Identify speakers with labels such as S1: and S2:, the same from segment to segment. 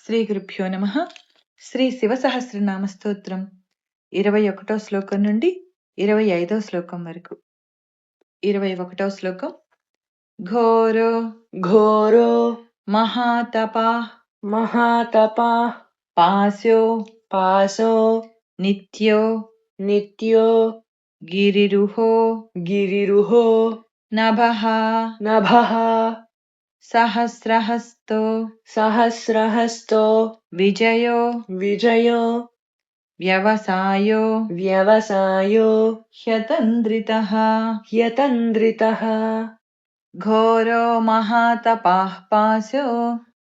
S1: శ్రీ గురుభ్యో నమః. శ్రీ శివసహస్రనామ స్తోత్రం 21వ శ్లోకం నుండి 25వ శ్లోకం వరకు. 21వ శ్లోకం. ఘోరో
S2: ఘోరో
S1: మహాతపా
S2: మహాతపా
S1: పాస్యో
S2: పాసో
S1: నిత్యో
S2: నిత్యో
S1: గిరిరుహో
S2: గిరిరుహో
S1: నభః
S2: నభః
S1: సహస్రహస్తో
S2: సహస్రహస్తో
S1: విజయో
S2: విజయో
S1: వ్యవసాయో
S2: వ్యవసాయో
S1: హ్యతంద్రితః.
S2: హ్యతంద్రితః.
S1: ఘోరో మహాతపాః పాశో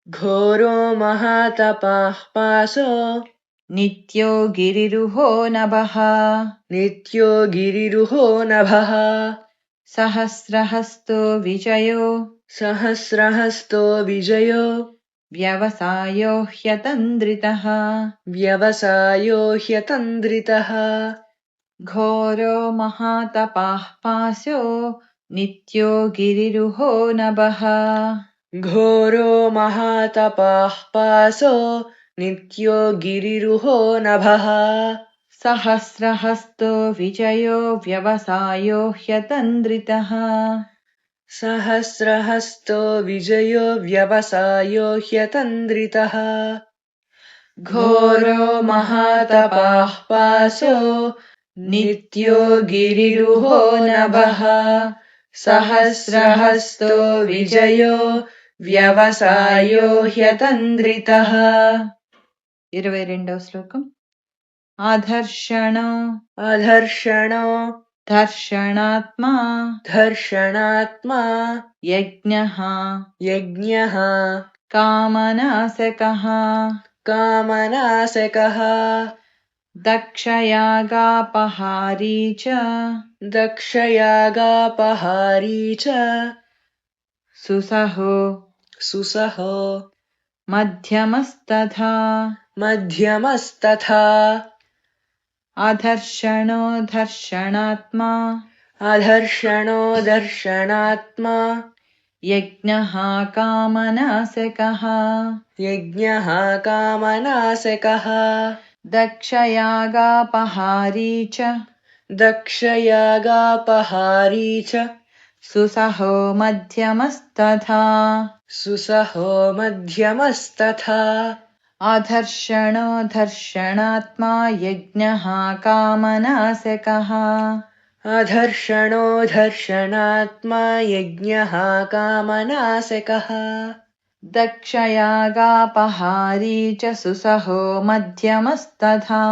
S2: ఘోరో మహాతపః పాసో
S1: నిత్యో గిరిరుహో నభః.
S2: నిత్యో గిరిరుహో నభః.
S1: సహస్రహస్తో విజయో
S2: సహస్రహస్తో విజయో
S1: వ్యవసాయో హ్యతంద్రితః.
S2: వ్యవసాయో హ్యతంద్రితః.
S1: ఘోరో మహాతపాః పాశో నిత్యో గిరిరుహో నభః.
S2: ఘోరో మహాతపః పాసో నిత్యో గిరిరుహో నభః.
S1: సహస్రహస్తో విజయో వ్యవసాయో హ్యతంద్రితః.
S2: సహస్రహస్తో విజయో వ్యవసాయో హ్యతంద్రితః.
S1: ఘోరో మహాతపాః పాశో నిత్యో గిరిరుహో నభః. సహస్రహస్తో విజయో వ్యవసాయో హ్యతంద్రితః. 22వ శ్లోకం. అధర్షణో
S2: అధర్షణో
S1: దర్శనాత్మా
S2: ధర్షణాత్మా
S1: యజ్ఞః
S2: యజ్ఞః
S1: కామనాశకః.
S2: కామనాశకః.
S1: దక్షయాగాపహారీ చ
S2: దక్షయాగాపహారీ చ
S1: సుసహో
S2: సుసహో
S1: మధ్యమస్తథా.
S2: మధ్యమస్తథా.
S1: అధర్షణో దర్శనాత్మా
S2: అధర్షణో దర్శనాత్మా
S1: యజ్ఞః కామనాశకః.
S2: యజ్ఞః కామనాశకః.
S1: దక్షయాగాపహారీ చ
S2: దక్షయాగాపహారీ చ
S1: సుసహో మధ్యమస్తథా.
S2: సుసహో మధ్యమస్తథా.
S1: అధర్షణో దర్శనాత్మా యజ్ఞః కామనాశకః.
S2: అధర్షణో దర్శనాత్మా యజ్ఞః కామనాశకః.
S1: దక్షయాగాపహారీ చ సుసహో మధ్యమస్తథా.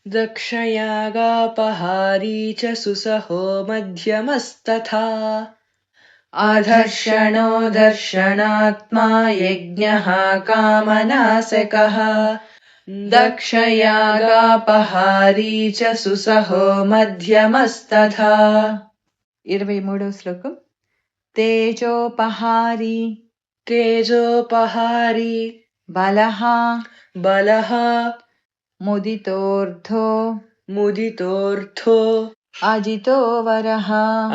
S2: దక్షయాగాపహారీ చ సుసహో మధ్యమస్తథా.
S1: అధర్షణో దర్శనాత్మా యజ్ఞః కామనాశకః. దక్షయాగాపహారీ చ సుసహో మధ్యమస్తథా. 23వ శ్లోకం. తేజోపహారీ
S2: తేజోపహారీ
S1: బలః
S2: బలః
S1: ముదితోర్ధో
S2: ముదితోర్థో
S1: అజితో వరః.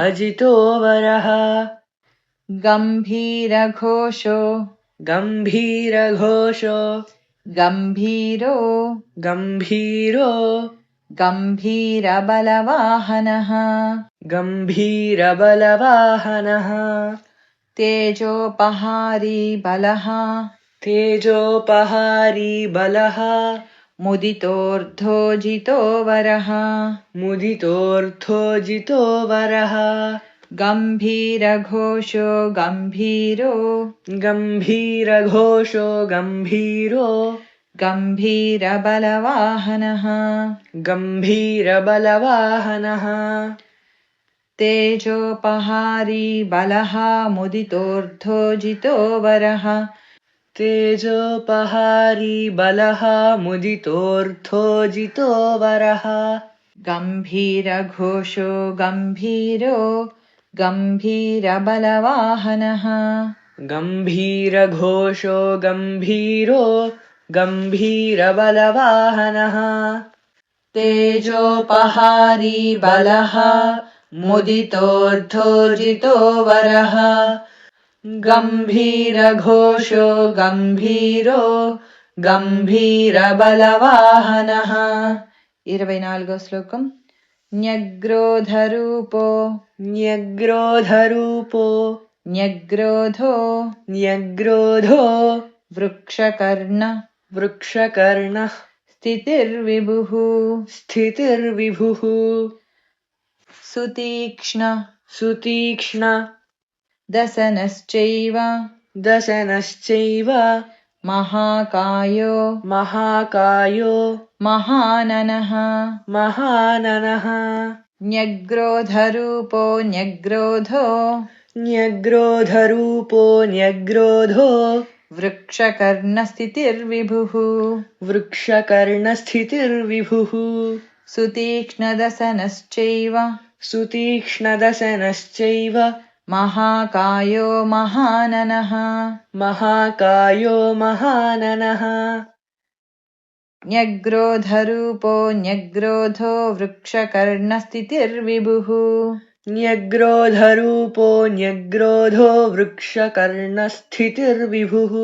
S2: అజితో వరః.
S1: గంభీరఘోషో
S2: గంభీరఘోషో
S1: గంభీరో
S2: గంభీరో
S1: గంభీరబలవాహనః.
S2: గంభీరబలవాహనః.
S1: తేజోపహారీ బలః
S2: తేజోపహారీ బలః
S1: ముదితోర్ధోజితో వరః.
S2: ముదితోర్థోజితో వరః.
S1: గంభీరఘోషో గంభీరో
S2: గంభీరఘోషో గంభీరో
S1: గంభీరబలవాహనః.
S2: గంభీరబలవాహనః.
S1: తేజోపహారీ బలః ముదితోర్ధోజితో వరః.
S2: తేజోపహారీ బలః ముదితోర్థోజితో వరః.
S1: గంభీరఘోషో గంభీరో గంభీరబలవాహనః.
S2: గంభీరఘోషో గంభీరో గంభీరబలవాహనః.
S1: తేజోపహారీ బలః ముదితోర్ధోజితో వరః. గంభీరఘోషో గంభీరో गम्भीरबलवाहनः 24వ శ్లోకం న్యగ్రోధరూపో
S2: न्यग्रोधरूपो
S1: న్యగ్రోధో
S2: न्यग्रोधो
S1: వృక్షకర్ణ
S2: वृक्षकर्णः
S1: స్థితిర్విభుః
S2: स्थितिर्विभुः
S1: సుతీక్ష్ణ
S2: सुतीक्ष्ण
S1: దశనశ్చైవ
S2: दशनश्चैव
S1: మహాకాయో
S2: महाकायो
S1: మహాననః
S2: महाननः
S1: న్యగ్రోధరూపో న్యగ్రోధో
S2: न्यग्रोधरूपो न्यग्रोधो
S1: వృక్షకర్ణస్థితిర్విభుః
S2: वृक्षकर्णस्थितिर्विभुः
S1: సుతీక్ష్ణదశనశ్చైవ
S2: सुतीक्ष्णदशनश्चैव
S1: మహాకాయో మహాననః
S2: महाकायो महाननः
S1: న్యగ్రోధరూపో న్యగ్రోధో వృక్షకర్ణస్థితిర్విభుః
S2: न्यग्रोधरूपो न्यग्रोधो वृक्षकर्णस्थितिर्विभुः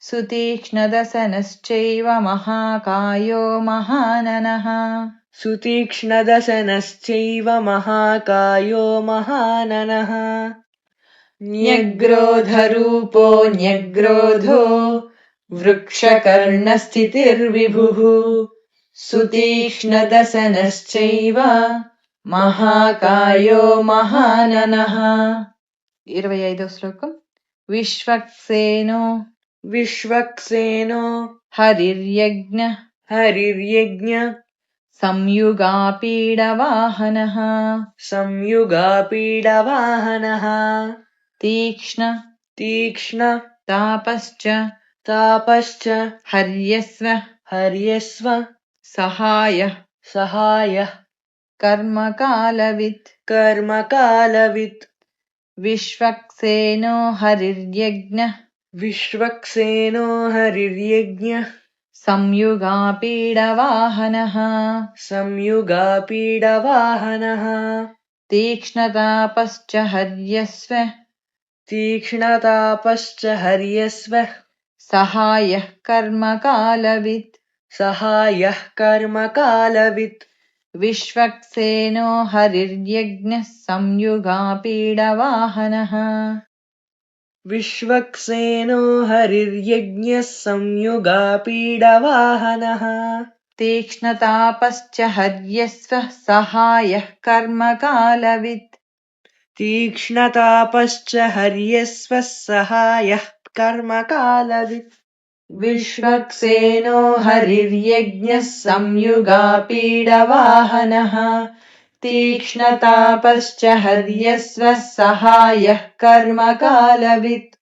S1: సుతీక్ష్ణదశనశ్చైవ మహాకాయో మహాననః
S2: सुतीक्ष्णदशनश्चैव महाकायो महाननः
S1: న్యగ్రోధరూపో న్యగ్రోధో వృక్షకర్ణస్థితిర్విభుః సుతీక్ష్ణదశనశ్చైవ మహాకాయో మహాననః 25వ శ్లోకం విశ్వక్సేనో
S2: विश्वक्सेनो
S1: హరిర్యజ్ఞ
S2: हरिर्यज्ञ
S1: సంయుగాపీడవాహనః
S2: संयुगापीडवाहनः
S1: తీక్ష్ణ
S2: तीक्ष्ण
S1: తాపశ్చ
S2: तापश्च
S1: హర్యస్వ
S2: हर्यस्व
S1: సహాయః
S2: सहायः
S1: కర్మకాలవిత్
S2: कर्मकालवित्
S1: విశ్వక్సేనో హరిర్యజ్ఞ
S2: विश्वक्सेनो हरिर्यज्ञ
S1: సంయుగాపీడవాహనః
S2: संयुगापीडवाहनः
S1: తీక్ష్ణతాపశ్చ హర్యస్వ
S2: तीक्ष्णतापश्च हर्यस्व
S1: సహాయః కర్మకాలవిత్
S2: सहायः कर्मकालवित्
S1: విశ్వక్సేనో హరిర్యజ్ఞ సంయుగాపీడవాహనః
S2: विश्वक्सेनो हरिर्यज्ञः संयुगापीडवाहनः
S1: తీక్ష్ణతాపశ్చ హర్యస్వ సహాయః కర్మకాలవిత్
S2: तीक्ष्णतापश्च हर्यस्व सहायः कर्मकालवित्
S1: విశ్వక్సేనో హరిర్యజ్ఞ సంయుగాపీడవాహనః తీక్ష్ణతాపశ్చ హర్యస్వ సహాయః కర్మకాలవిత్